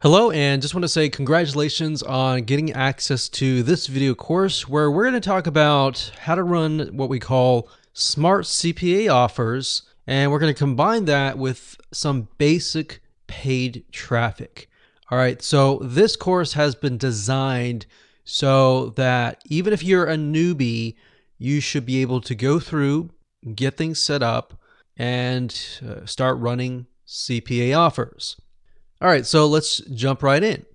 Hello, and just want to say congratulations on getting access to this video course where we're going to talk about how to run what we call Smart CPA Offers, and we're going to combine that with some basic paid traffic. All right, so this course has been designed so that even if you're a newbie, you should be able to go through, get things set up, and start running CPA offers. All right, so let's jump right in.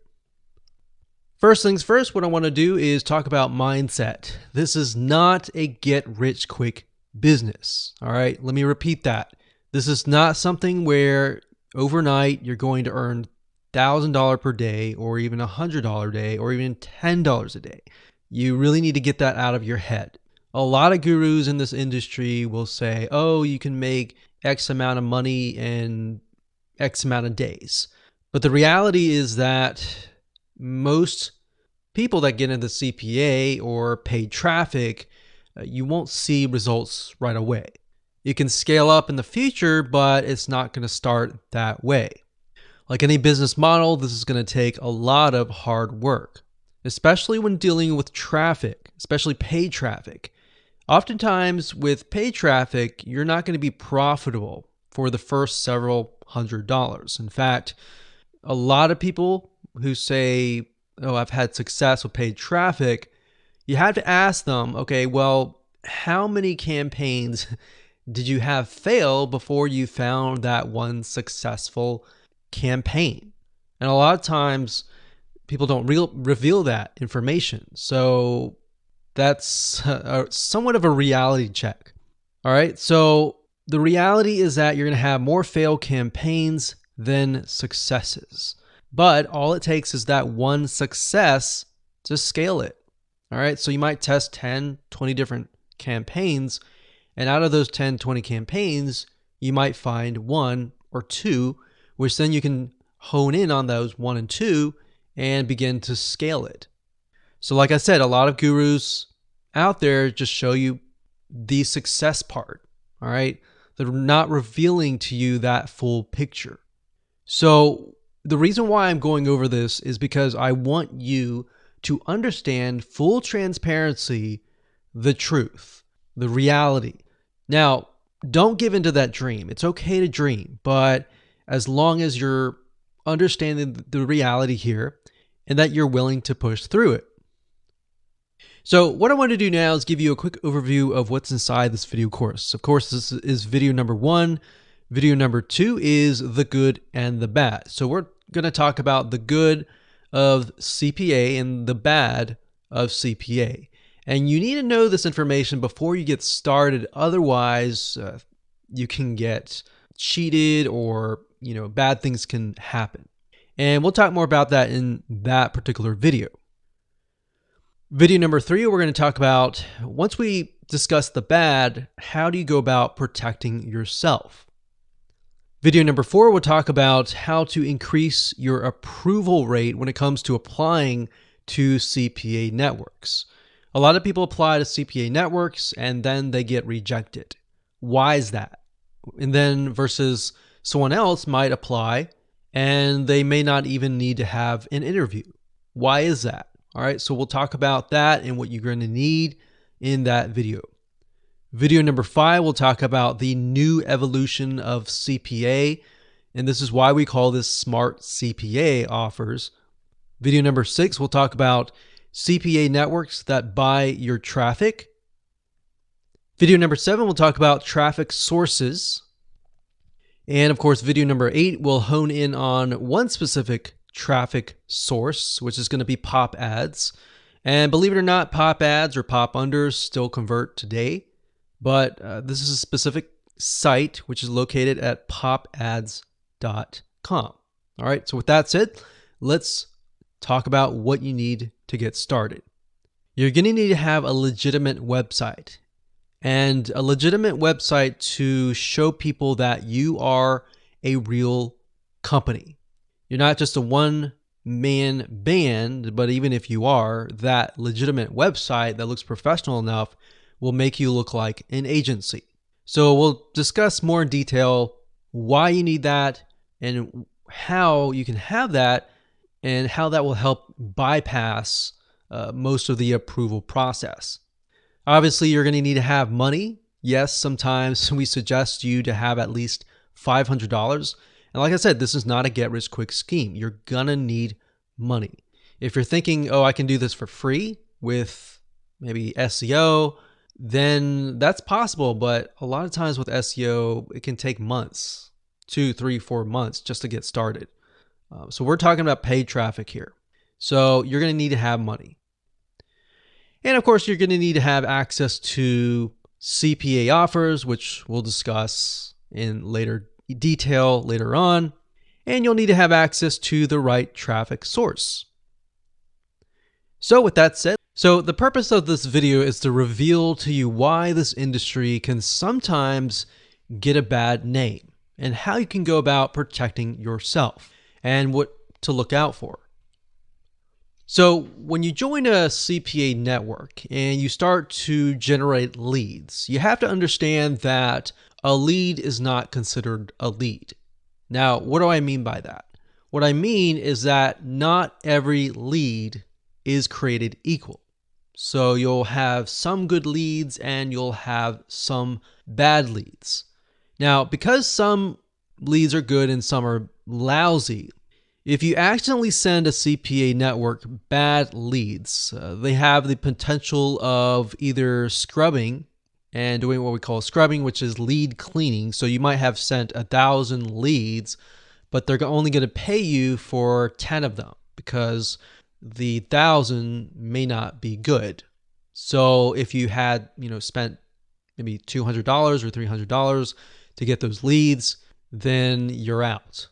First things first, what I want to do is talk about mindset. This is not a get-rich-quick business. All right, let me repeat that. This is not something where overnight you're going to earn $1,000 per day or even $100 a day or even $10 a day. You really need to get that out of your head. A lot of gurus in this industry will say, oh, you can make X amount of money in X amount of days. But the reality is that most people that get into CPA or paid traffic, you won't see results right away. You can scale up in the future, but it's not going to start that way. Like any business model, this is going to take a lot of hard work, especially when dealing with traffic, especially paid traffic. Oftentimes with paid traffic, you're not going to be profitable for the first several $100s. In fact, a lot of people who say, oh, I've had success with paid traffic, you have to ask them, okay, well, how many campaigns did you have fail before you found that one successful campaign? And a lot of times people don't reveal that information. So that's somewhat of a reality check. All right. So the reality is that you're going to have more failed campaigns than successes. But all it takes is that one success to scale it. All right. So you might test 10, 20 different campaigns. And out of those 10, 20 campaigns, you might find one or two, which then you can hone in on those one and two and begin to scale it. So like I said, a lot of gurus out there just show you the success part. All right. They're not revealing to you that full picture. So the reason why I'm going over this is because I want you to understand full transparency, the truth, the reality. Now, don't give into that dream. It's okay to dream, but as long as you're understanding the reality here and that you're willing to push through it. So what I want to do now is give you a quick overview of what's inside this video course. Of course, this is video number 1. Video number 2 is the good and the bad. So we're going to talk about the good of CPA and the bad of CPA. And you need to know this information before you get started. Otherwise, you can get cheated or, bad things can happen. And we'll talk more about that in that particular video. Video number 3, we're going to talk about, once we discuss the bad, how do you go about protecting yourself? Video number 4, we'll talk about how to increase your approval rate when it comes to applying to CPA networks. A lot of people apply to CPA networks and then they get rejected. Why is that? And then versus someone else might apply and they may not even need to have an interview. Why is that? All right, so we'll talk about that and what you're going to need in that video. Video number 5, we'll talk about the new evolution of CPA, and this is why we call this Smart CPA Offers. Video number 6, we'll talk about CPA networks that buy your traffic. Video number 7, we'll talk about traffic sources. And of course, video number 8, we'll hone in on one specific traffic source, which is going to be pop ads. And believe it or not, pop ads or pop unders still convert today. But this is a specific site which is located at popads.com. All right, so with that said, let's talk about what you need to get started. You're going to need to have a legitimate website, and a legitimate website to show people that you are a real company. You're not just a one-man band, but even if you are, that legitimate website that looks professional enough will make you look like an agency. So we'll discuss more in detail why you need that and how you can have that and how that will help bypass most of the approval process. Obviously, you're going to need to have money. Yes, sometimes we suggest you to have at least $500. And like I said, this is not a get-rich-quick scheme. You're going to need money. If you're thinking, oh, I can do this for free with maybe SEO, then that's possible. But a lot of times with SEO, it can take months, 2, 3, 4 months just to get started. So we're talking about paid traffic here. So you're going to need to have money. And of course, you're going to need to have access to CPA offers, which we'll discuss in later detail later on. And you'll need to have access to the right traffic source. So with that said, the purpose of this video is to reveal to you why this industry can sometimes get a bad name and how you can go about protecting yourself and what to look out for. So when you join a CPA network and you start to generate leads, you have to understand that a lead is not considered a lead. Now, what do I mean by that? What I mean is that not every lead is created equal. So you'll have some good leads and you'll have some bad leads. Now, because some leads are good and some are lousy, if you accidentally send a CPA network bad leads, they have the potential of either scrubbing and doing what we call scrubbing, which is lead cleaning. So you might have sent 1,000 leads, but they're only going to pay you for 10 of them because the 1,000 may not be good. So if you had, spent maybe $200 or $300 to get those leads, then you're out.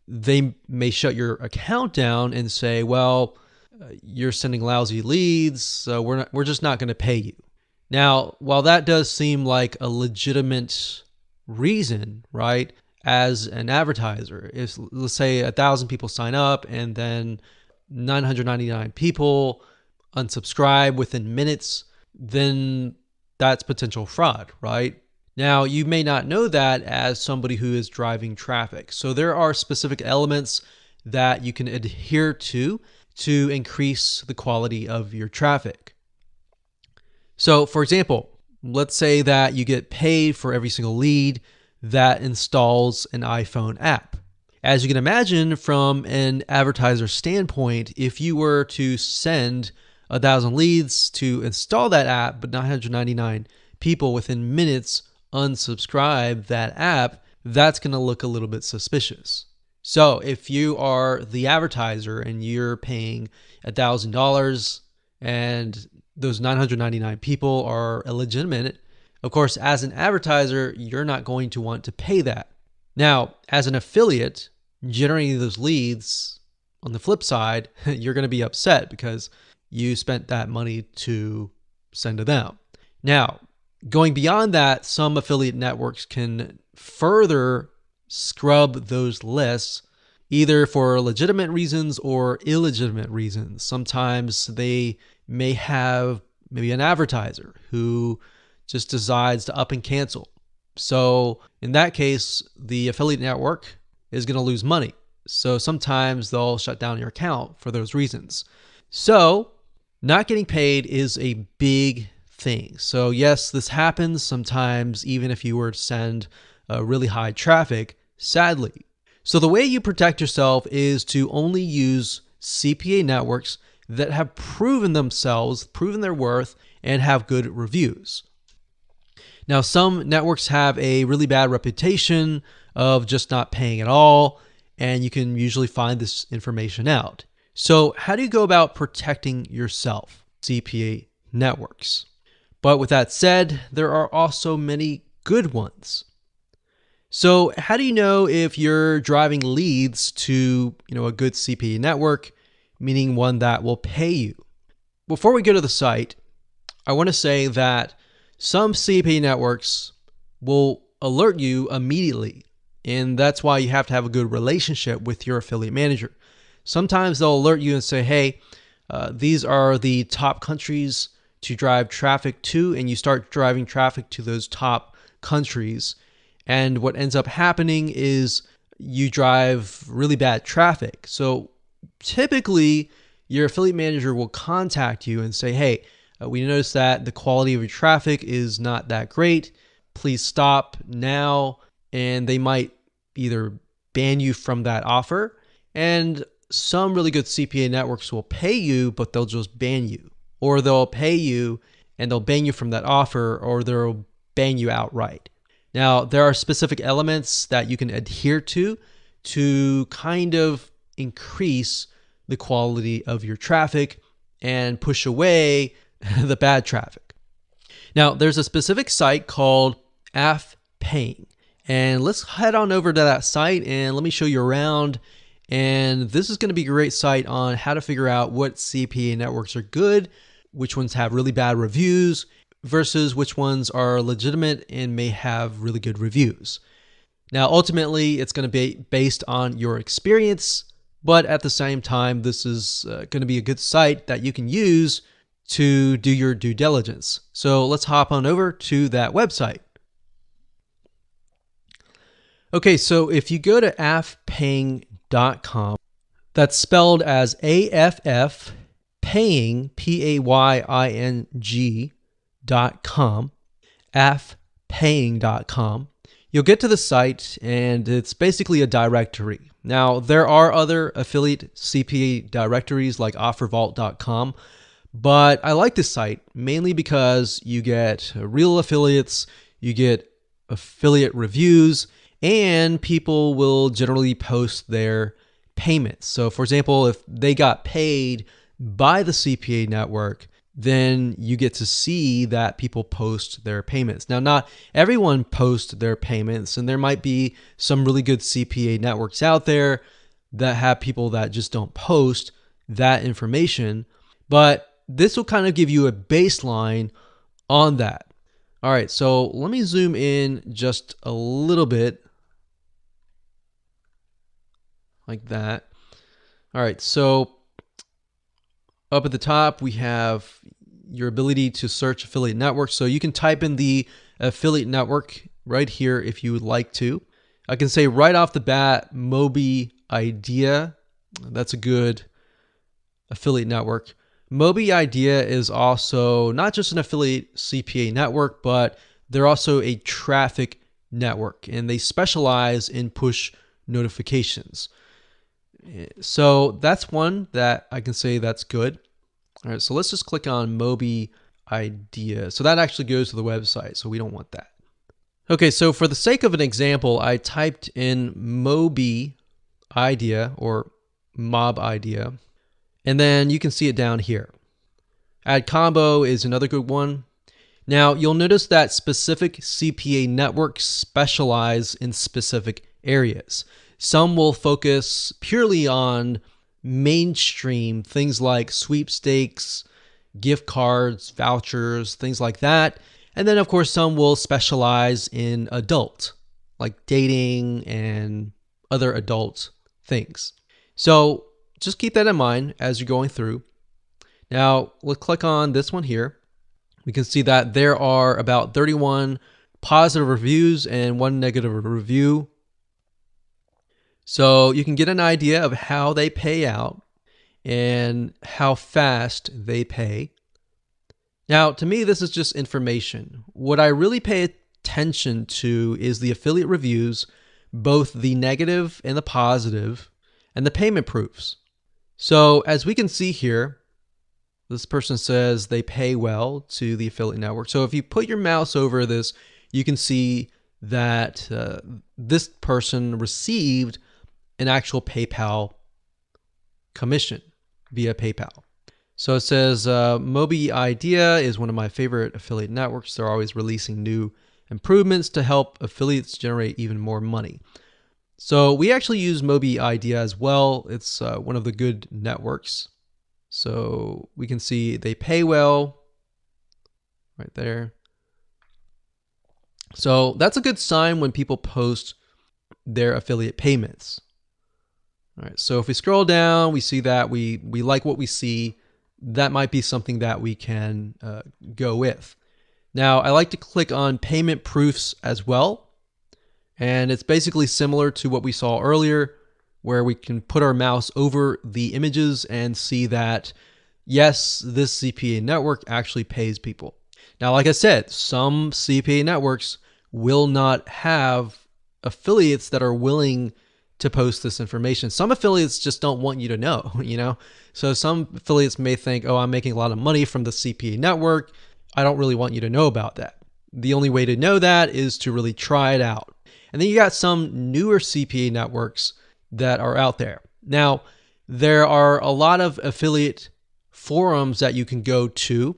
They may shut your account down and say, well, you're sending lousy leads, so we're just not going to pay you. Now, while that does seem like a legitimate reason, right, as an advertiser, if let's say 1,000 people sign up and then 999 people unsubscribe within minutes, then that's potential fraud, right? Now, you may not know that as somebody who is driving traffic. So there are specific elements that you can adhere to increase the quality of your traffic. So for example, let's say that you get paid for every single lead that installs an iPhone app. As you can imagine, from an advertiser standpoint, if you were to send 1,000 leads to install that app, but 999 people within minutes unsubscribe that app, that's going to look a little bit suspicious. So if you are the advertiser and you're paying $1,000 and those 999 people are illegitimate, of course, as an advertiser, you're not going to want to pay that. Now, as an affiliate, generating those leads, on the flip side, you're going to be upset because you spent that money to send to them. Now, going beyond that, some affiliate networks can further scrub those lists either for legitimate reasons or illegitimate reasons. Sometimes they may have maybe an advertiser who just decides to up and cancel. So in that case, the affiliate network is going to lose money. So sometimes they'll shut down your account for those reasons. So not getting paid is a big thing. So yes, this happens sometimes, even if you were to send really high traffic, sadly. So the way you protect yourself is to only use CPA networks that have proven themselves, proven their worth, and have good reviews. Now, some networks have a really bad reputation of just not paying at all, and you can usually find this information out. So how do you go about protecting yourself? CPA networks. But with that said, there are also many good ones. So how do you know if you're driving leads to, a good CPA network, meaning one that will pay you? Before we go to the site, I want to say that some CPA networks will alert you immediately, and that's why you have to have a good relationship with your affiliate manager. Sometimes they'll alert you and say, hey, these are the top countries to drive traffic to, and you start driving traffic to those top countries. And what ends up happening is you drive really bad traffic. So typically your affiliate manager will contact you and say, hey, we noticed that the quality of your traffic is not that great. Please stop now. And they might either ban you from that offer, and some really good CPA networks will pay you, but they'll just ban you, or they'll pay you and they'll ban you from that offer, or they'll ban you outright. Now, there are specific elements that you can adhere to kind of increase the quality of your traffic and push away the bad traffic. Now, there's a specific site called AFPaying. And let's head on over to that site and let me show you around. And this is going to be a great site on how to figure out what CPA networks are good, which ones have really bad reviews versus which ones are legitimate and may have really good reviews. Now, ultimately, it's going to be based on your experience, but at the same time, this is going to be a good site that you can use to do your due diligence. So let's hop on over to that website. Okay, so if you go to affpaying.com, that's spelled as AFF paying, PAYING.com, affpaying.com. You'll get to the site and it's basically a directory. Now, there are other affiliate CPA directories like offervault.com, but I like this site mainly because you get real affiliates, you get affiliate reviews, and people will generally post their payments. So for example, if they got paid by the CPA network, then you get to see that people post their payments. Now, not everyone posts their payments, and there might be some really good CPA networks out there that have people that just don't post that information, but this will kind of give you a baseline on that. All right, so let me zoom in just a little bit. Like that. All right, so up at the top, we have your ability to search affiliate networks. So you can type in the affiliate network right here if you would like to. I can say right off the bat, Mobi Idea. That's a good affiliate network. Mobi Idea is also not just an affiliate CPA network, but they're also a traffic network, and they specialize in push notifications. So that's one that I can say that's good. All right, so let's just click on Mobi Idea. So that actually goes to the website, so we don't want that. Okay, so for the sake of an example, I typed in Mobi Idea or Mob Idea, and then you can see it down here. Add Combo is another good one. Now, you'll notice that specific CPA networks specialize in specific areas. Some will focus purely on mainstream things like sweepstakes, gift cards, vouchers, things like that. And then, of course, some will specialize in adult, like dating and other adult things. So just keep that in mind as you're going through. Now, let's click on this one here. We can see that there are about 31 positive reviews and 1 negative review. So you can get an idea of how they pay out and how fast they pay. Now, to me, this is just information. What I really pay attention to is the affiliate reviews, both the negative and the positive, and the payment proofs. So as we can see here, this person says they pay well to the affiliate network. So if you put your mouse over this, you can see that this person received an actual PayPal commission via PayPal. So it says Mobi Idea is one of my favorite affiliate networks. They're always releasing new improvements to help affiliates generate even more money. So we actually use Mobi Idea as well. It's one of the good networks. So we can see they pay well right there. So that's a good sign when people post their affiliate payments. All right, so if we scroll down, we see that we like what we see. That might be something that we can go with. Now, I like to click on payment proofs as well. And it's basically similar to what we saw earlier. where we can put our mouse over the images and see that, yes, this CPA network actually pays people. Now, like I said, some CPA networks will not have affiliates that are willing to post this information. Some affiliates just don't want you to know, So some affiliates may think, oh, I'm making a lot of money from the CPA network. I don't really want you to know about that. The only way to know that is to really try it out. And then you got some newer CPA networks that are out there. Now, there are a lot of affiliate forums that you can go to.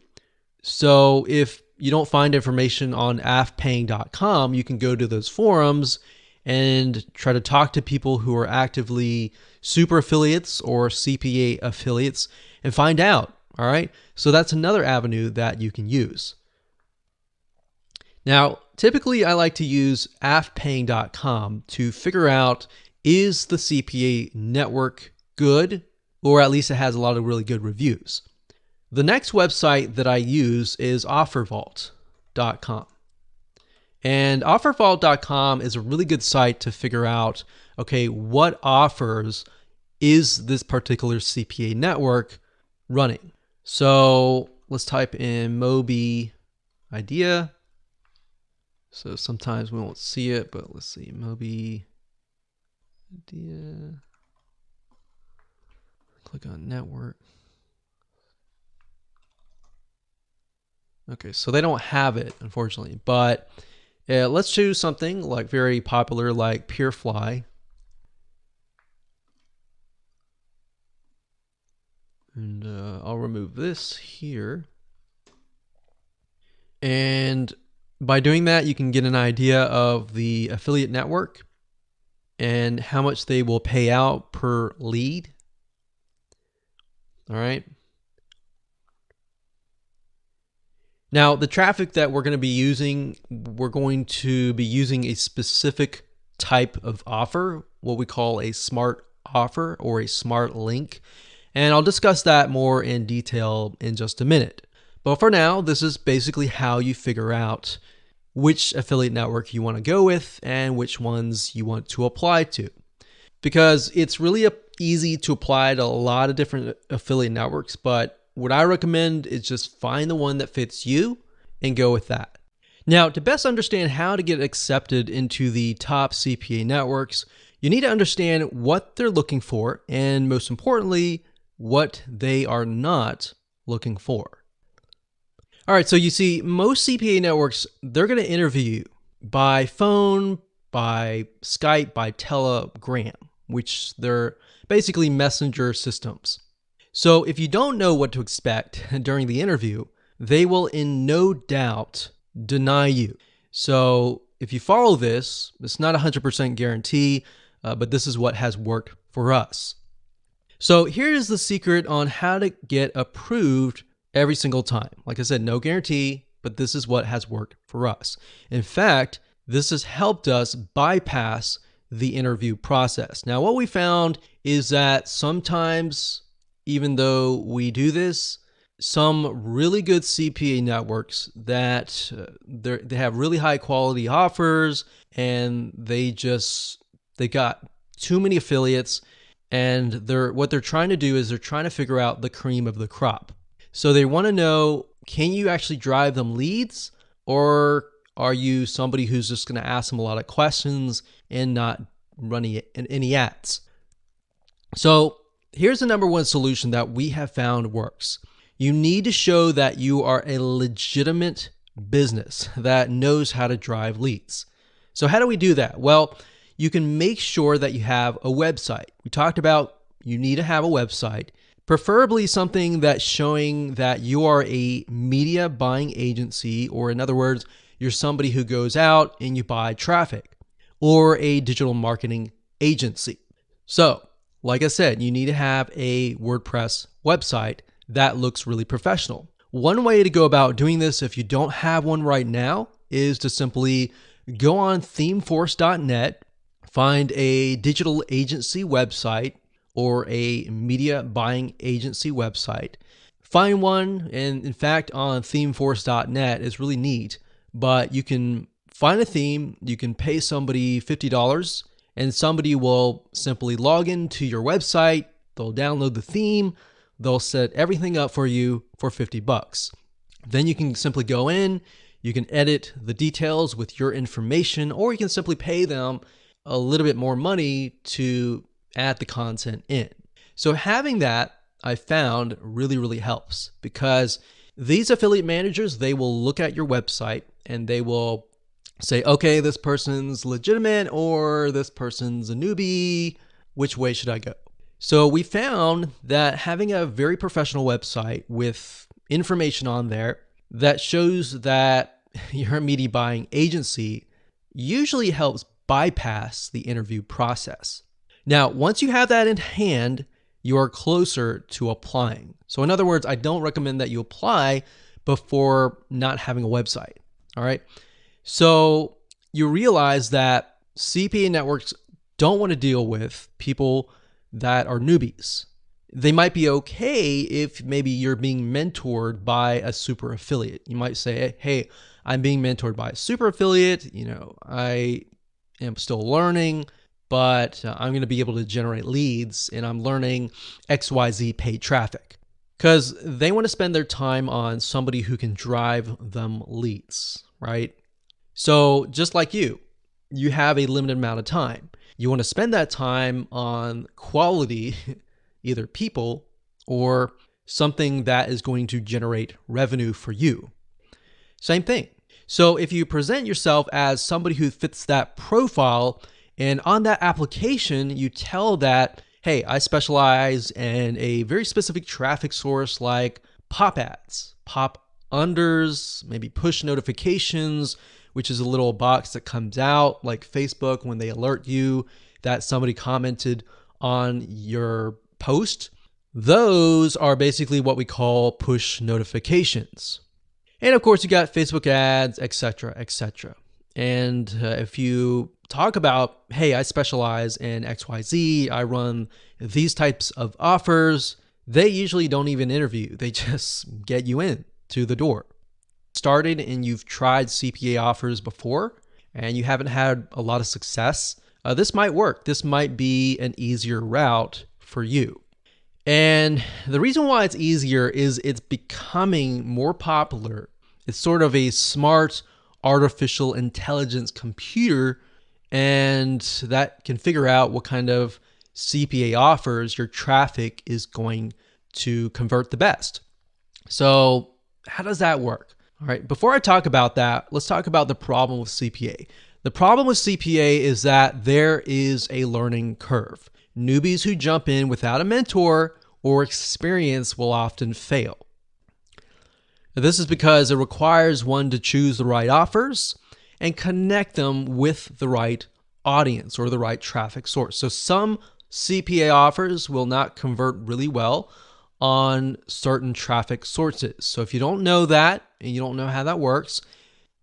So if you don't find information on afpaying.com, you can go to those forums and try to talk to people who are actively super affiliates or CPA affiliates and find out. All right. So that's another avenue that you can use. Now, typically I like to use afpaying.com to figure out, is the CPA network good, or at least it has a lot of really good reviews. The next website that I use is offervault.com. And offervault.com is a really good site to figure out, okay, what offers is this particular CPA network running? So let's type in Moby idea. So sometimes we won't see it, but let's see, Moby idea. Click on network. Okay, so they don't have it, unfortunately, but let's choose something like very popular like Purefly. And I'll remove this here. And by doing that, you can get an idea of the affiliate network and how much they will pay out per lead. All right. Now, the traffic that we're going to be using a specific type of offer, what we call a smart offer or a smart link. And I'll discuss that more in detail in just a minute. But for now, this is basically how you figure out which affiliate network you want to go with and which ones you want to apply to. Because it's really easy to apply to a lot of different affiliate networks, but what I recommend is just find the one that fits you and go with that. Now, to best understand how to get accepted into the top CPA networks, you need to understand what they're looking for and, most importantly, what they are not looking for. All right, so you see, most CPA networks, they're going to interview you by phone, by Skype, by Telegram, which they're basically messenger systems. So if you don't know what to expect during the interview, they will in no doubt deny you. So if you follow this, it's not a 100% guarantee, but this is what has worked for us. So here is the secret on how to get approved every single time. Like I said, no guarantee, but this is what has worked for us. In fact, this has helped us bypass the interview process. Now, what we found is that sometimes, even though we do this, some really good CPA networks that they have really high quality offers, and they got too many affiliates, and what they're trying to do is they're trying to figure out the cream of the crop. So they want to know, can you actually drive them leads, or are you somebody who's just going to ask them a lot of questions and not running any ads? So here's the number one solution that we have found works. You need to show that you are a legitimate business that knows how to drive leads. So how do we do that? Well, you can make sure that you have a website. We talked about you need to have a website, preferably something that's showing that you are a media buying agency, or in other words, you're somebody who goes out and you buy traffic, or a digital marketing agency. So, like I said, you need to have a WordPress website that looks really professional. One way to go about doing this, if you don't have one right now, is to simply go on themeforce.net, find a digital agency website or a media buying agency website. Find one, and in fact, on themeforce.net is really neat, but you can find a theme, you can pay somebody $50, and somebody will simply log into your website, they'll download the theme, they'll set everything up for you for $50. Then you can simply go in, you can edit the details with your information, or you can simply pay them a little bit more money to add the content in. So having that, I found really helps, because these affiliate managers, they will look at your website and they will say, okay, this person's legitimate or this person's a newbie. Which way should I go? So we found that having a very professional website with information on there that shows that you're a media buying agency usually helps bypass the interview process. Now, once you have that in hand, you are closer to applying. So in other words, I don't recommend that you apply before not having a website. All right. So you realize that CPA networks don't want to deal with people that are newbies. They might be okay if maybe you're being mentored by a super affiliate. You might say, hey, I'm being mentored by a super affiliate. I am still learning, but I'm going to be able to generate leads, and I'm learning XYZ paid traffic, because they want to spend their time on somebody who can drive them leads, right? So just like you have a limited amount of time. You want to spend that time on quality, either people or something that is going to generate revenue for you. Same thing. So if you present yourself as somebody who fits that profile, and on that application, you tell that, hey, I specialize in a very specific traffic source like pop ads, pop unders, maybe push notifications, which is a little box that comes out like Facebook when they alert you that somebody commented on your post. Those are basically what we call push notifications. And of course, you got Facebook ads, etc., etc. And if you talk about, hey, I specialize in XYZ, I run these types of offers, they usually don't even interview. They just get you in to the door. Started and you've tried CPA offers before and you haven't had a lot of success, this might work. This might be an easier route for you. And the reason why it's easier is it's becoming more popular. It's sort of a smart artificial intelligence computer, and that can figure out what kind of CPA offers your traffic is going to convert the best. So how does that work? All right, before I talk about that, let's talk about the problem with CPA. The problem with CPA is that there is a learning curve. Newbies who jump in without a mentor or experience will often fail. This is because it requires one to choose the right offers and connect them with the right audience or the right traffic source. So some CPA offers will not convert really well on certain traffic sources. So if you don't know that and you don't know how that works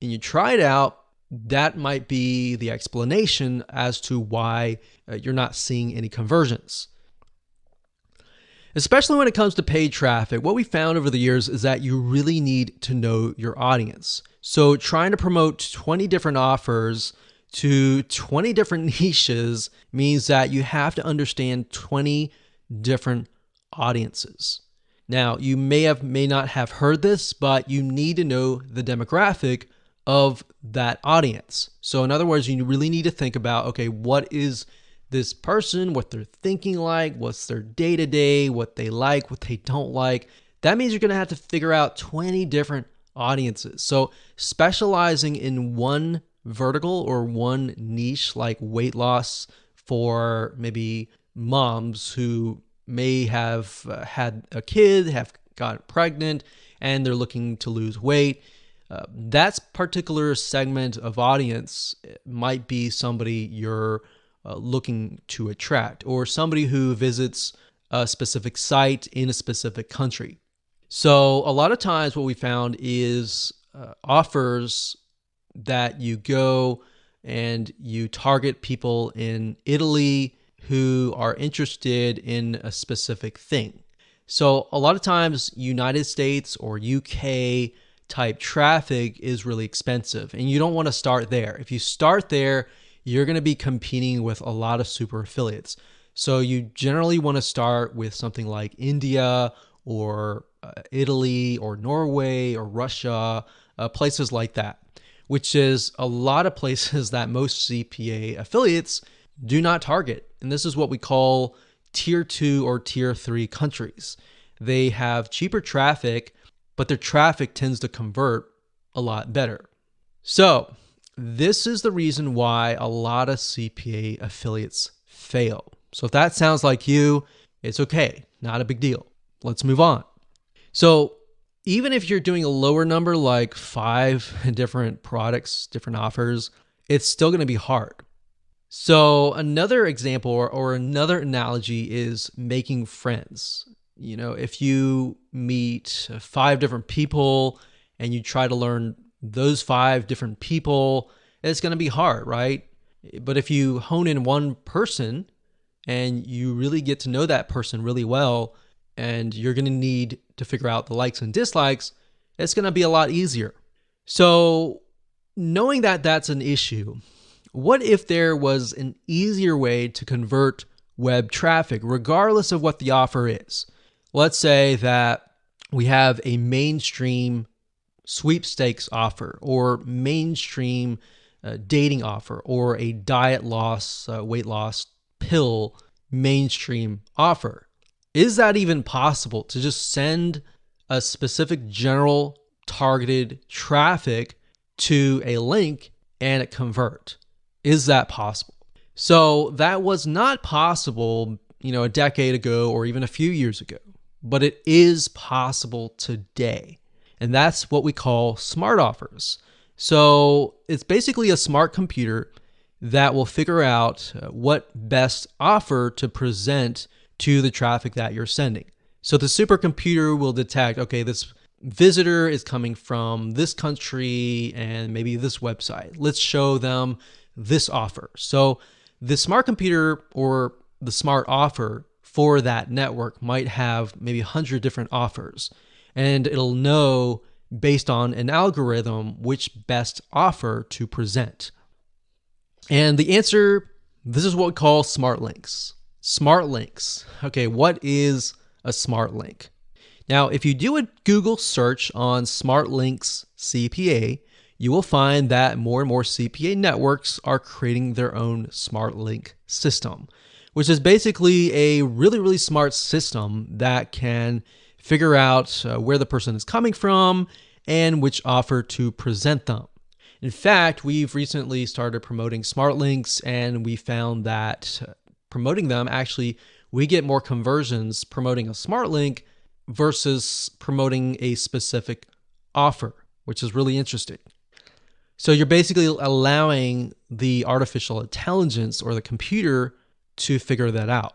and you try it out, that might be the explanation as to why you're not seeing any conversions. Especially when it comes to paid traffic, what we found over the years is that you really need to know your audience. So trying to promote 20 different offers to 20 different niches means that you have to understand 20 different audiences. Now, you may not have heard this, but you need to know the demographic of that audience. So in other words, you really need to think about, okay, what is this person, what they're thinking like, what's their day-to-day, what they like, what they don't like. That means you're going to have to figure out 20 different audiences. So specializing in one vertical or one niche, like weight loss for maybe moms who may have had a kid, have gotten pregnant, and they're looking to lose weight. That particular segment of audience might be somebody you're looking to attract, or somebody who visits a specific site in a specific country. So a lot of times what we found is offers that you go and you target people in Italy who are interested in a specific thing. So a lot of times United States or UK type traffic is really expensive, and you don't want to start there. If you start there, you're going to be competing with a lot of super affiliates. So you generally want to start with something like India or Italy or Norway or Russia, places like that, which is a lot of places that most CPA affiliates do not target. And this is what we call tier 2 or tier 3 countries. They have cheaper traffic, but their traffic tends to convert a lot better. So this is the reason why a lot of CPA affiliates fail. So if that sounds like you, it's okay, not a big deal. Let's move on. So even if you're doing a lower number, like 5 different products, different offers, it's still going to be hard. So another example or another analogy is making friends. You know, if you meet 5 different people and you try to learn those 5 different people, it's going to be hard, right? But if you hone in one person and you really get to know that person really well, and you're going to need to figure out the likes and dislikes, it's going to be a lot easier. So knowing that that's an issue, what if there was an easier way to convert web traffic, regardless of what the offer is? Let's say that we have a mainstream sweepstakes offer or mainstream dating offer or a diet loss, weight loss pill mainstream offer. Is that even possible to just send a specific general targeted traffic to a link and it convert? Is that possible? So that was not possible, a decade ago or even a few years ago, but it is possible today. And that's what we call smart offers. So it's basically a smart computer that will figure out what best offer to present to the traffic that you're sending. So the supercomputer will detect, okay, this visitor is coming from this country and maybe this website. Let's show them this offer. So the smart computer or the smart offer for that network might have maybe 100 different offers, and it'll know based on an algorithm which best offer to present. And the answer, this is what we call smart links. Smart links. Okay, what is a smart link? Now, if you do a Google search on smart links CPA, you will find that more and more CPA networks are creating their own smart link system, which is basically a really, really smart system that can figure out where the person is coming from and which offer to present them. In fact, we've recently started promoting smart links, and we found that promoting them, actually, we get more conversions promoting a smart link versus promoting a specific offer, which is really interesting. So you're basically allowing the artificial intelligence or the computer to figure that out.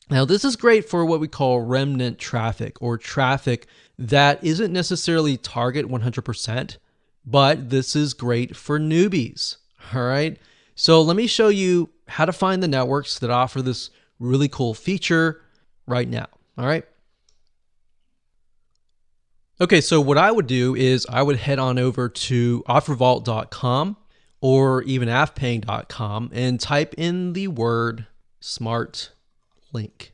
Now, this is great for what we call remnant traffic, or traffic that isn't necessarily target 100%, but this is great for newbies. All right. So let me show you how to find the networks that offer this really cool feature right now. All right. Okay, so what I would do is I would head on over to offervault.com or even afpaying.com and type in the word smart link.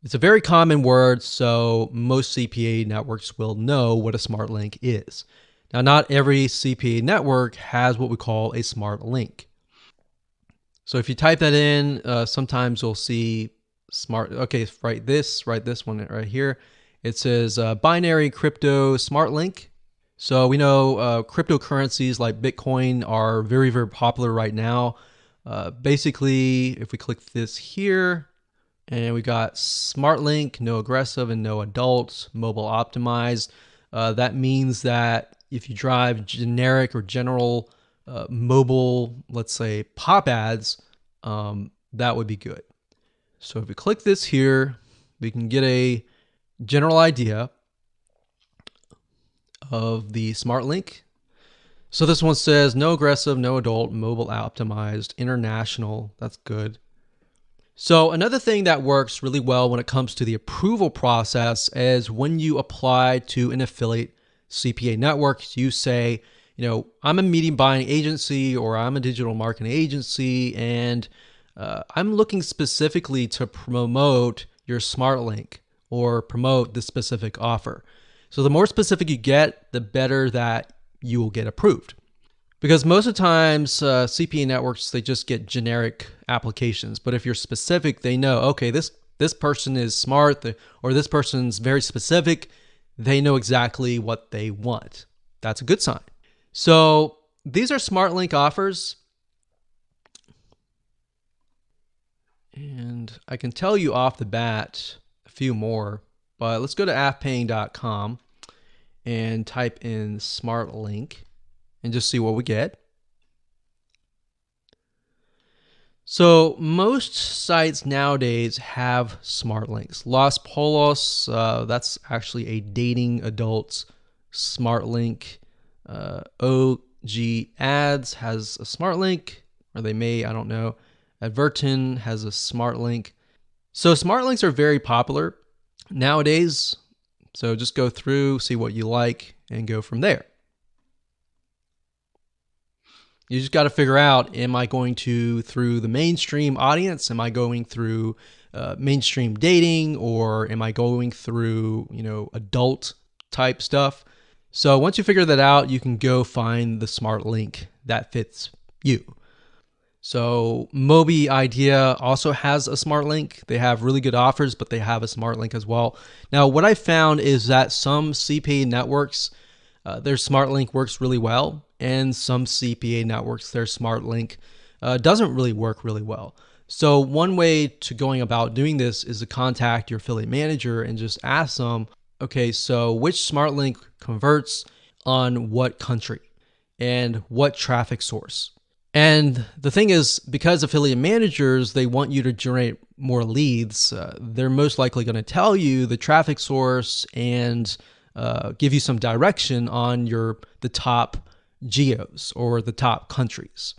It's a very common word, so most CPA networks will know what a smart link is. Now, not every CPA network has what we call a smart link. So if you type that in, sometimes you'll see smart, okay, write this one right here. It says binary crypto smart link. So we know cryptocurrencies like Bitcoin are very, very popular right now. Basically, if we click this here, and we got smart link, no aggressive and no adult, mobile optimized. That means that if you drive generic or general mobile, let's say pop ads, that would be good. So if we click this here, we can get a general idea of the smart link. So this one says no aggressive, no adult, mobile optimized, international. That's good. So another thing that works really well when it comes to the approval process is when you apply to an affiliate CPA network, you say, I'm a media buying agency or I'm a digital marketing agency, and I'm looking specifically to promote your smart link or promote the specific offer. So the more specific you get, the better that you will get approved. Because most of the times, CPA networks, they just get generic applications. But if you're specific, they know, okay, this person is smart, or this person's very specific. They know exactly what they want. That's a good sign. So these are smart link offers. And I can tell you off the bat a few more, but let's go to afpaying.com and type in smart link and just see what we get. So most sites nowadays have smart links. Los Polos, that's actually a dating adults smart link. OG Ads has a smart link, or they may, I don't know. Advertin has a smart link. So smart links are very popular nowadays. So just go through, see what you like, and go from there. You just got to figure out, am I going through the mainstream audience? Am I going through mainstream dating, or am I going through, adult type stuff? So once you figure that out, you can go find the smart link that fits you. So Moby Idea also has a smart link. They have really good offers, but they have a smart link as well. Now, what I found is that some CPA networks, their smart link works really well, and some CPA networks, their smart link doesn't really work really well. So one way to going about doing this is to contact your affiliate manager and just ask them, okay, so which smart link converts on what country and what traffic source? And the thing is, because affiliate managers, they want you to generate more leads, they're most likely going to tell you the traffic source and give you some direction on the top geos or the top countries.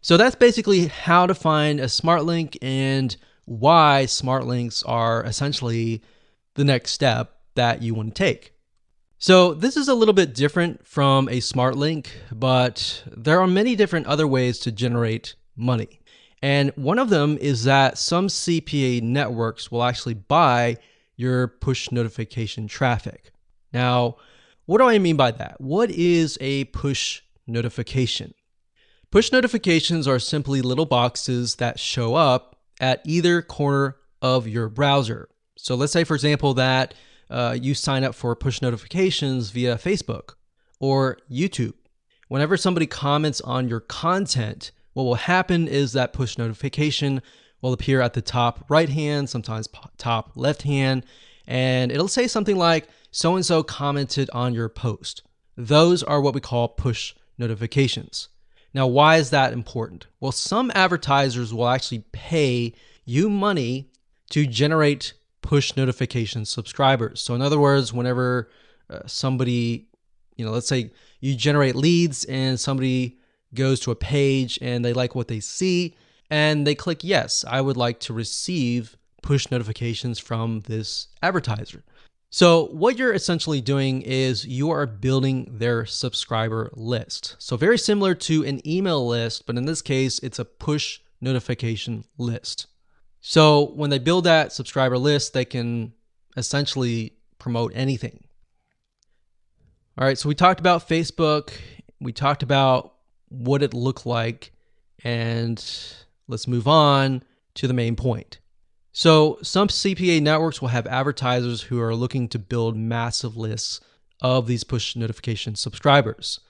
So that's basically how to find a smart link and why smart links are essentially the next step that you want to take. So this is a little bit different from a smart link, but there are many different other ways to generate money. And one of them is that some CPA networks will actually buy your push notification traffic. Now, what do I mean by that? What is a push notification? Push notifications are simply little boxes that show up at either corner of your browser. So let's say, for example, that you sign up for push notifications via Facebook or YouTube. Whenever somebody comments on your content, what will happen is that push notification will appear at the top right hand, sometimes top left hand, and it'll say something like, so-and-so commented on your post. Those are what we call push notifications. Now, why is that important? Well, some advertisers will actually pay you money to generate push notification subscribers. So in other words, whenever somebody, let's say you generate leads and somebody goes to a page and they like what they see and they click, yes, I would like to receive push notifications from this advertiser. So what you're essentially doing is you are building their subscriber list. So very similar to an email list, but in this case, it's a push notification list. So when they build that subscriber list, they can essentially promote anything. All right, so we talked about Facebook. We talked about what it looked like, and let's move on to the main point. So some CPA networks will have advertisers who are looking to build massive lists of these push notification subscribers.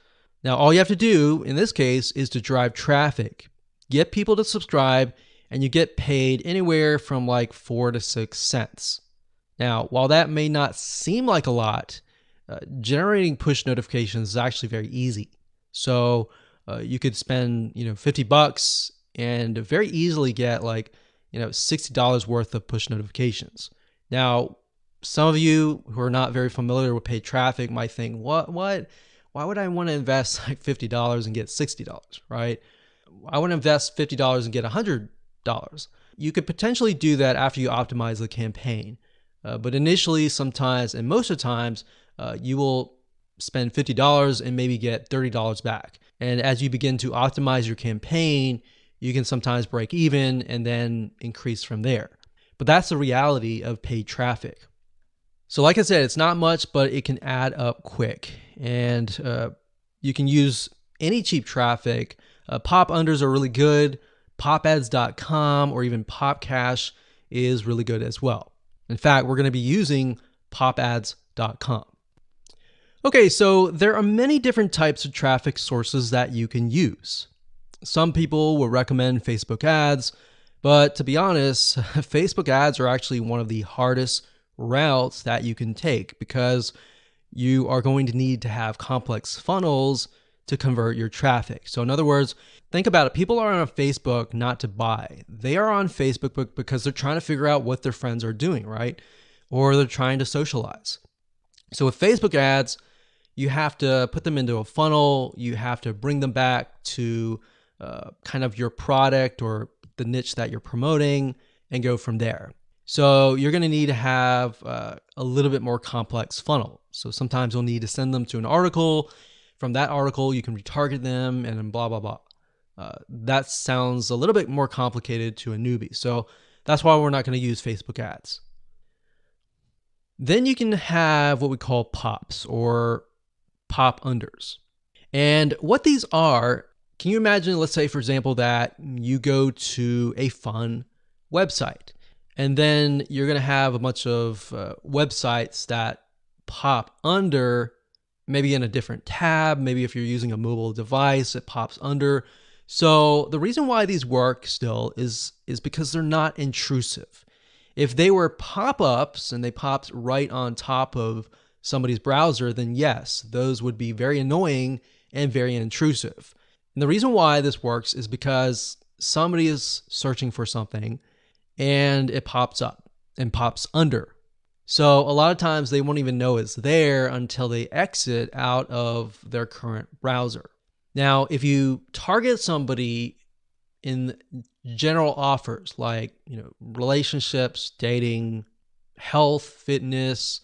Now, all you have to do in this case is to drive traffic, get people to subscribe, and you get paid anywhere from like 4 to 6 cents. Now, while that may not seem like a lot, generating push notifications is actually very easy. So you could spend $50 and very easily get like $60 worth of push notifications. Now, some of you who are not very familiar with paid traffic might think, what? Why would I want to invest like $50 and get $60, right? I want to invest $50 and get $100. You could potentially do that after you optimize the campaign. But initially, sometimes, and most of the times, you will spend $50 and maybe get $30 back. And as you begin to optimize your campaign, you can sometimes break even and then increase from there. But that's the reality of paid traffic. So like I said, it's not much, but it can add up quick. And you can use any cheap traffic. Pop unders are really good. Popads.com or even PopCash is really good as well. In fact, we're going to be using popads.com. Okay, so there are many different types of traffic sources that you can use. Some people will recommend Facebook ads, but to be honest, Facebook ads are actually one of the hardest routes that you can take because you are going to need to have complex funnels to convert your traffic. So in other words, think about it. People are on Facebook not to buy. They are on Facebook because they're trying to figure out what their friends are doing, right? Or they're trying to socialize. So with Facebook ads, you have to put them into a funnel. You have to bring them back to kind of your product or the niche that you're promoting and go from there. So you're going to need to have a little bit more complex funnel. So sometimes you'll need to send them to an article. From that article, you can retarget them and then blah, blah, blah. That sounds a little bit more complicated to a newbie. So that's why we're not going to use Facebook ads. Then you can have what we call pops or pop unders. And what these are, can you imagine, let's say, for example, that you go to a fun website and then you're going to have a bunch of websites that pop under, maybe in a different tab. Maybe if you're using a mobile device, it pops under. So the reason why these work still is because they're not intrusive. If they were pop-ups and they popped right on top of somebody's browser, then yes, those would be very annoying and very intrusive. And the reason why this works is because somebody is searching for something and it pops up and pops under. So a lot of times they won't even know it's there until they exit out of their current browser. Now, if you target somebody in general offers like, relationships, dating, health, fitness,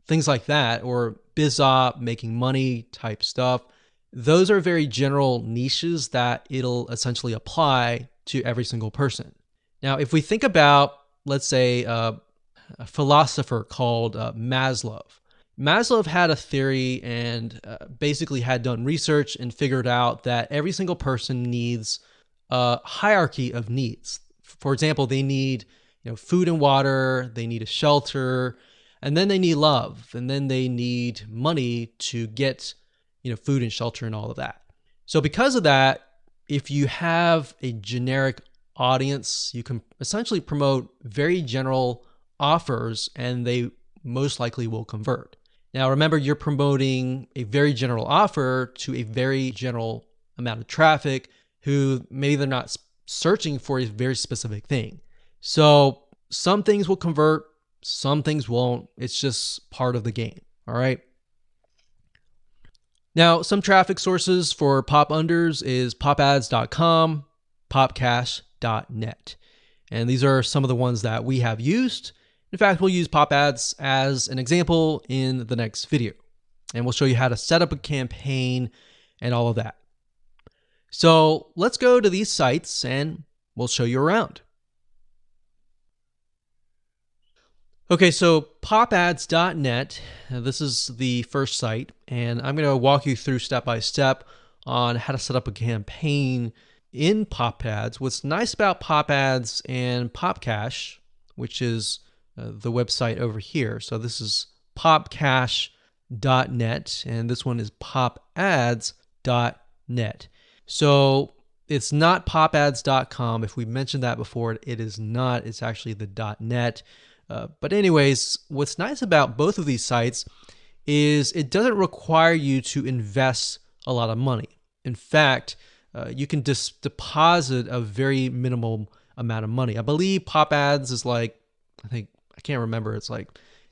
things like that, or biz op, making money type stuff, those are very general niches that it'll essentially apply to every single person. Now, if we think about, let's say, a philosopher called Maslow. Maslow had a theory and basically had done research and figured out that every single person needs a hierarchy of needs. For example, they need food and water, they need a shelter, and then they need love, and then they need money to get food and shelter and all of that. So because of that, if you have a generic audience, you can essentially promote very general offers and they most likely will convert. Now, remember, you're promoting a very general offer to a very general amount of traffic who maybe they're not searching for a very specific thing. So some things will convert, some things won't. It's just part of the game. All right. Now, some traffic sources for pop unders is popads.com, popcash.net. And these are some of the ones that we have used. In fact, we'll use pop ads as an example in the next video. And we'll show you how to set up a campaign and all of that. So let's go to these sites and we'll show you around. Okay, so popads.net, this is the first site, and I'm going to walk you through step by step on how to set up a campaign in pop ads. What's nice about pop ads and popcash, which is the website over here. So this is popcash.net, and this one is popads.net. So it's not popads.com. If we mentioned that before, it is not. It's actually the .net. But anyways, what's nice about both of these sites is it doesn't require you to invest a lot of money. In fact, you can just deposit a very minimal amount of money. I believe pop ads is like, I can't remember, it's like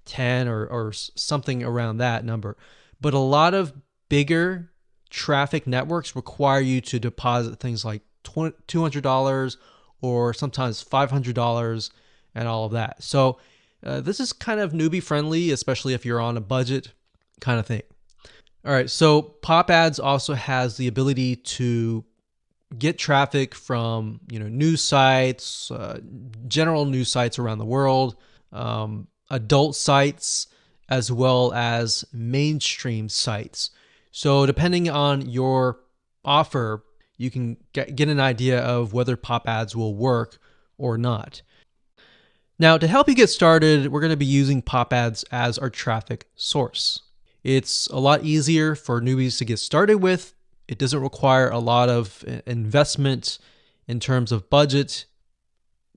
10 or something around that number. But a lot of bigger traffic networks require you to deposit things like $200 or sometimes $500 and all of that. So this is kind of newbie friendly, especially if you're on a budget kind of thing. All right, so pop ads also has the ability to get traffic from news sites, general news sites around the world, adult sites, as well as mainstream sites. So depending on your offer, you can get an idea of whether pop ads will work or not. Now, to help you get started, we're going to be using pop ads as our traffic source. It's a lot easier for newbies to get started with. It doesn't require a lot of investment in terms of budget.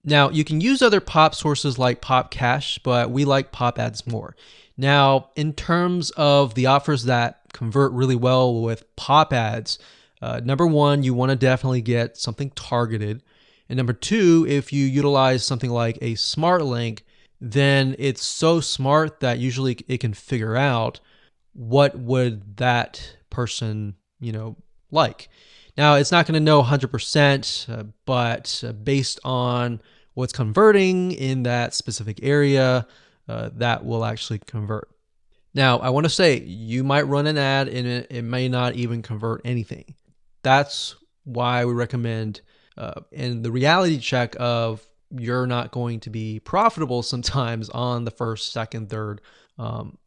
Now, you can use other pop sources like Pop Cash, but we like pop ads more. Now, in terms of the offers that convert really well with pop ads, number one, you want to definitely get something targeted. And number two, if you utilize something like a smart link, then it's so smart that usually it can figure out what would that person, like. Now, it's not going to know 100%, but based on what's converting in that specific area, that will actually convert. Now, I want to say you might run an ad and it may not even convert anything. That's why we recommend and the reality check of you're not going to be profitable sometimes on the first, second, third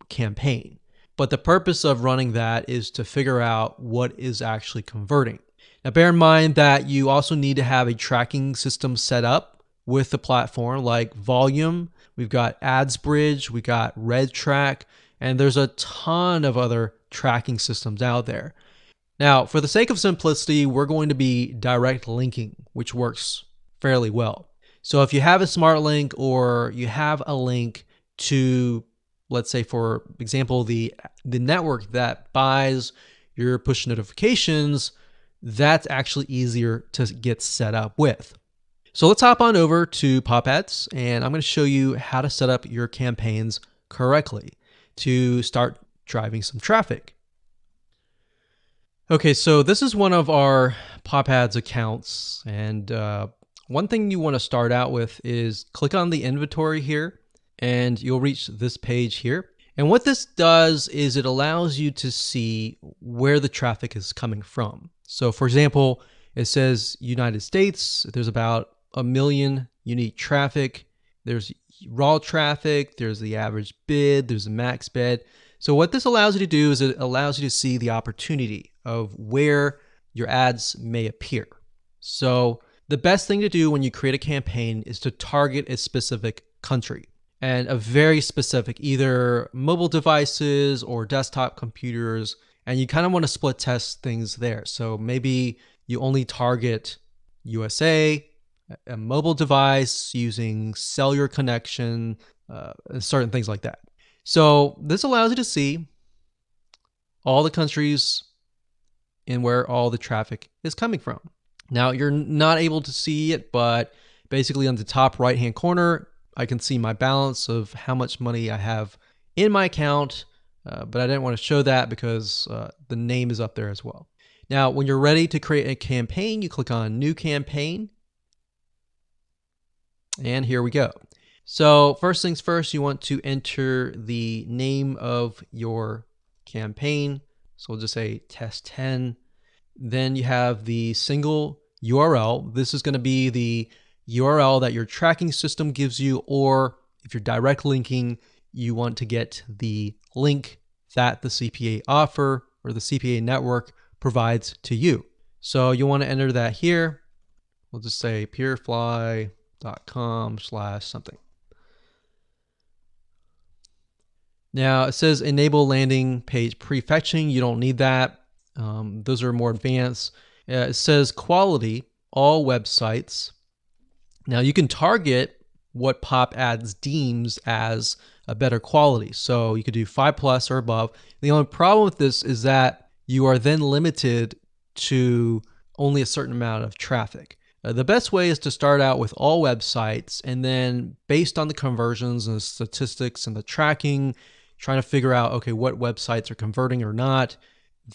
campaign. But the purpose of running that is to figure out what is actually converting. Now, bear in mind that you also need to have a tracking system set up with the platform like Volume. We've got AdsBridge, we got RedTrack, and there's a ton of other tracking systems out there. Now, for the sake of simplicity, we're going to be direct linking, which works fairly well. So if you have a smart link or you have a link to, let's say, for example, the network that buys your push notifications, that's actually easier to get set up with. So let's hop on over to Pop Ads, and I'm going to show you how to set up your campaigns correctly to start driving some traffic. Okay, so this is one of our Pop Ads accounts, and one thing you want to start out with is click on the inventory here, and you'll reach this page here. And what this does is it allows you to see where the traffic is coming from. So for example, it says United States, there's about 1 million unique traffic. There's raw traffic, there's the average bid, there's the max bid. So what this allows you to do is it allows you to see the opportunity of where your ads may appear. So the best thing to do when you create a campaign is to target a specific country and a very specific, either mobile devices or desktop computers. And you kind of want to split test things there. So maybe you only target USA, a mobile device using cellular connection, certain things like that. So this allows you to see all the countries and where all the traffic is coming from. Now, you're not able to see it, but basically on the top right-hand corner, I can see my balance of how much money I have in my account, but I didn't want to show that because the name is up there as well. Now, when you're ready to create a campaign, you click on New Campaign, and here we go. So first things first, you want to enter the name of your campaign. So we'll just say test 10. Then you have the single URL. This is going to be the URL that your tracking system gives you, or if you're direct linking, you want to get the link that the CPA offer or the CPA network provides to you. So you want to enter that here. We'll just say purefly.com/something. Now it says enable landing page prefetching. You don't need that. Those are more advanced. It says quality, all websites. Now you can target what Pop Ads deems as a better quality. So you could do 5+ or above. The only problem with this is that you are then limited to only a certain amount of traffic. The best way is to start out with all websites, and then based on the conversions and the statistics and the tracking, trying to figure out, okay, what websites are converting or not,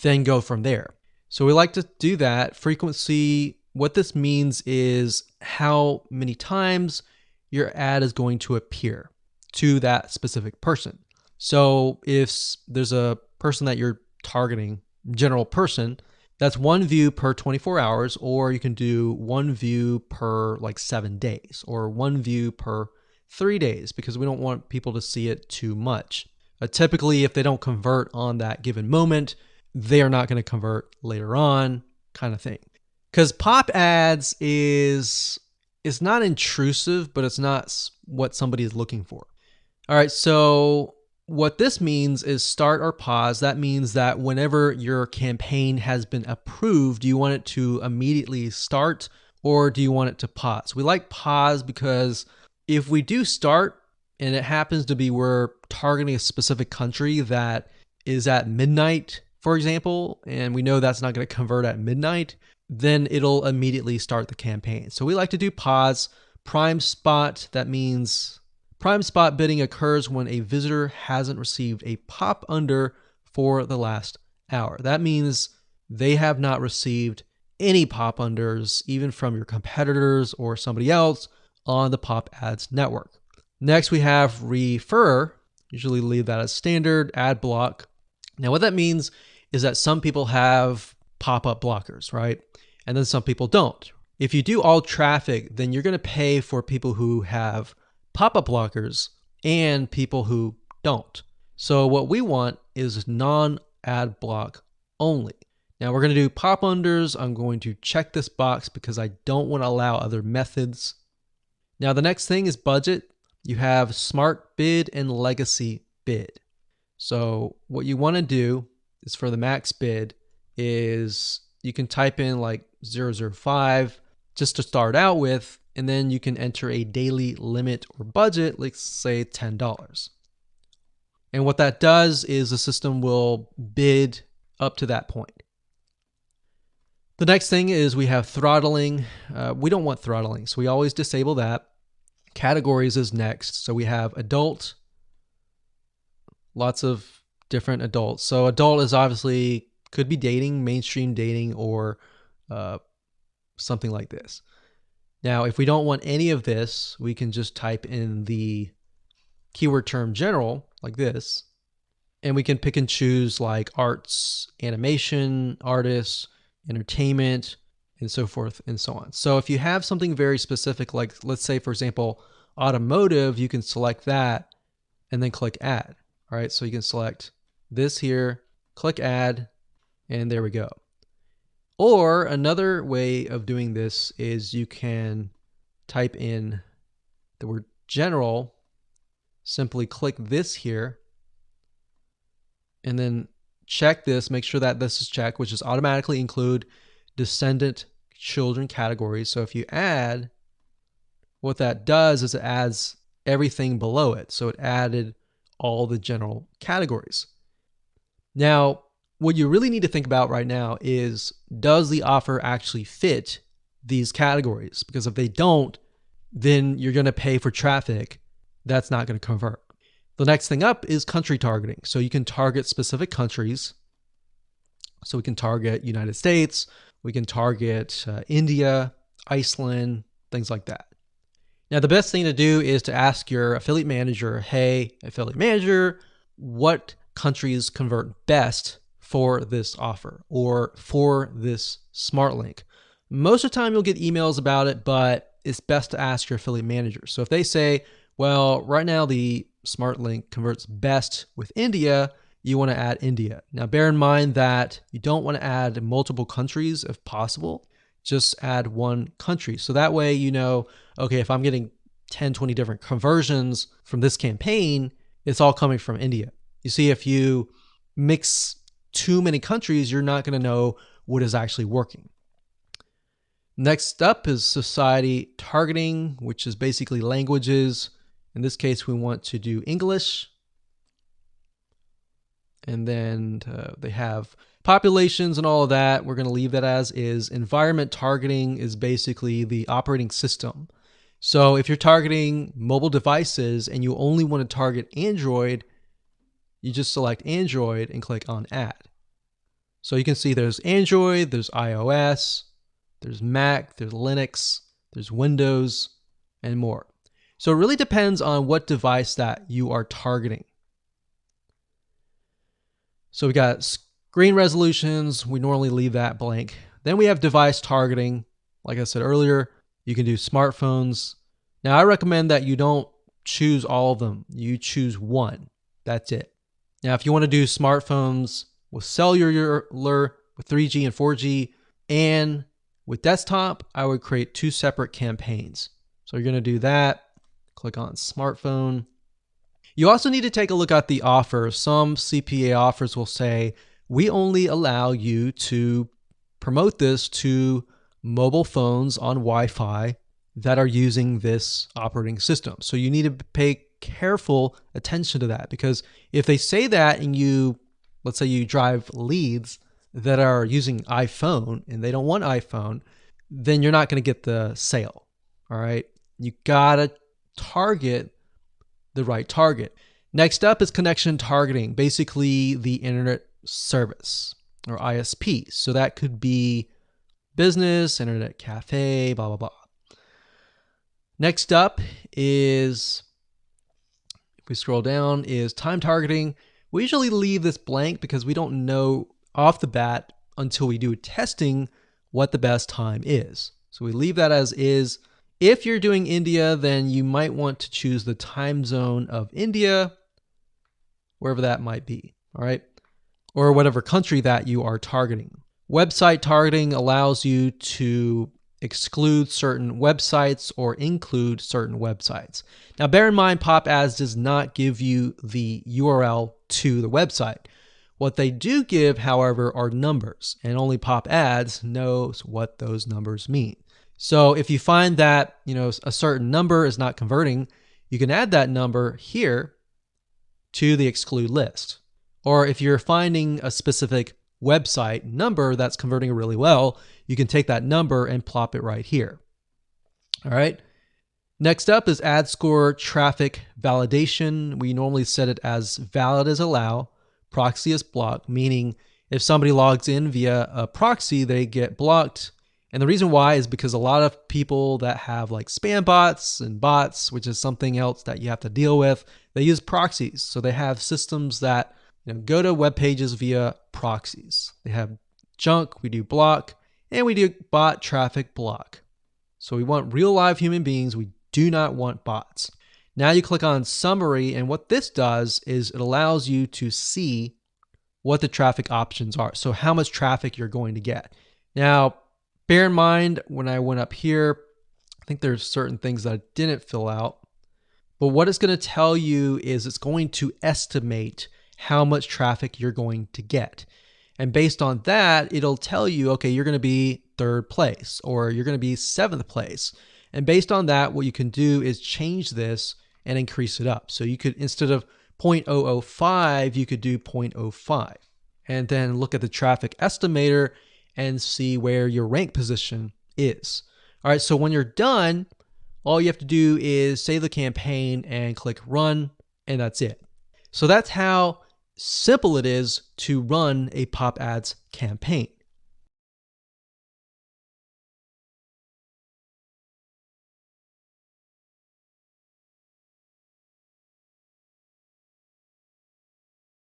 then go from there. So we like to do that. Frequency, what this means is how many times your ad is going to appear to that specific person. So if there's a person that you're targeting general person, that's 1 view per 24 hours, or you can do 1 view per like 7 days, or 1 view per 3 days, because we don't want people to see it too much. Typically, if they don't convert on that given moment, they are not going to convert later on, kind of thing. Because pop ads is not intrusive, but it's not what somebody is looking for. All right, so what this means is start or pause. That means that whenever your campaign has been approved, do you want it to immediately start or do you want it to pause? We like pause because if we do start and it happens to be we're targeting a specific country that is at midnight, for example, and we know that's not going to convert at midnight, then it'll immediately start the campaign. So we like to do pause. Prime spot, that means prime spot bidding occurs when a visitor hasn't received a pop under for the last hour. That means they have not received any pop unders, even from your competitors or somebody else on the pop ads network. Next, we have refer. Usually leave that as standard, ad block. Now, what that means is that some people have pop-up blockers, right? And then some people don't. If you do all traffic, then you're going to pay for people who have pop-up blockers and people who don't. So what we want is non-ad block only. Now we're going to do pop unders. I'm going to check this box because I don't want to allow other methods. Now the next thing is budget. You have Smart Bid and Legacy Bid. So what you want to do is for the max bid is you can type in like 005 just to start out with, and then you can enter a daily limit or budget, like say $10. And what that does is the system will bid up to that point. The next thing is we have throttling. We don't want throttling, so we always disable that. Categories is next. So we have adult, lots of different adults. So adult is obviously could be dating, mainstream dating, or something like this. Now, if we don't want any of this, we can just type in the keyword term general like this, and we can pick and choose like arts, animation, artists, entertainment, and so forth and so on. So if you have something very specific, like let's say, for example, automotive, you can select that and then click add. All right, so you can select this here, click add, and there we go. Or another way of doing this is you can type in the word general, simply click this here, and then check this, make sure that this is checked, which is automatically include descendant children categories. So if you add, what that does is it adds everything below it. So it added all the general categories. Now, what you really need to think about right now is, does the offer actually fit these categories? Because if they don't, then you're going to pay for traffic that's not going to convert. The next thing up is country targeting. So you can target specific countries. So we can target United States, we can target India, Iceland, things like that. Now, the best thing to do is to ask your affiliate manager, hey, affiliate manager, what countries convert best for this offer or for this smart link? Most of the time you'll get emails about it, but it's best to ask your affiliate manager. So if they say, well, right now the smart link converts best with India, you want to add India. Now, bear in mind that you don't want to add multiple countries if possible. Just add one country. So that way, you know, okay, if I'm getting 10, 20 different conversions from this campaign, it's all coming from India. You see, if you mix too many countries, you're not going to know what is actually working. Next up is society targeting, which is basically languages. In this case, we want to do English. And then they have populations and all of that. We're going to leave that as is. Environment targeting is basically the operating system. So if you're targeting mobile devices and you only want to target Android, you just select Android and click on add. So you can see there's Android, there's iOS, there's Mac, there's Linux, there's Windows, and more. So it really depends on what device that you are targeting. So we got Green resolutions, we normally leave that blank. Then we have device targeting. Like I said earlier, you can do smartphones. Now I recommend that you don't choose all of them. You choose one. That's it. Now, if you want to do smartphones with cellular, with 3G and 4G, and with desktop, I would create 2 separate campaigns. So you're going to do that. Click on smartphone. You also need to take a look at the offer. Some CPA offers will say, we only allow you to promote this to mobile phones on Wi-Fi that are using this operating system. So you need to pay careful attention to that, because if they say that and let's say you drive leads that are using iPhone and they don't want iPhone, then you're not going to get the sale. All right. You got to target the right target. Next up is connection targeting, basically the internet service or ISP. So that could be business, internet cafe, blah, blah, blah. Next up is, if we scroll down, is time targeting. We usually leave this blank because we don't know off the bat until we do testing what the best time is. So we leave that as is. If you're doing India, then you might want to choose the time zone of India, wherever that might be, all right? Or whatever country that you are targeting. Website targeting allows you to exclude certain websites or include certain websites. Now, bear in mind, Pop Ads does not give you the URL to the website. What they do give, however, are numbers, and only Pop Ads knows what those numbers mean. So if you find that, a certain number is not converting, you can add that number here to the exclude list. Or if you're finding a specific website number that's converting really well, you can take that number and plop it right here. All right. Next up is ad score traffic validation. We normally set it as valid as allow, proxy as block, meaning if somebody logs in via a proxy, they get blocked. And the reason why is because a lot of people that have like spam bots and bots, which is something else that you have to deal with, they use proxies. So they have systems that go to web pages via proxies. They have junk, we do block, and we do bot traffic block. So we want real live human beings. We do not want bots. Now you click on summary, and what this does is it allows you to see what the traffic options are. So how much traffic you're going to get. Now, bear in mind, when I went up here, I think there's certain things that I didn't fill out. But what it's going to tell you is it's going to estimate how much traffic you're going to get. And based on that, it'll tell you, okay, you're going to be 3rd place or you're going to be 7th place. And based on that, what you can do is change this and increase it up. So you could, instead of 0.005, you could do 0.05. And then look at the traffic estimator and see where your rank position is. All right, so when you're done, all you have to do is save the campaign and click run, and that's it. So that's how simple it is to run a Pop Ads campaign.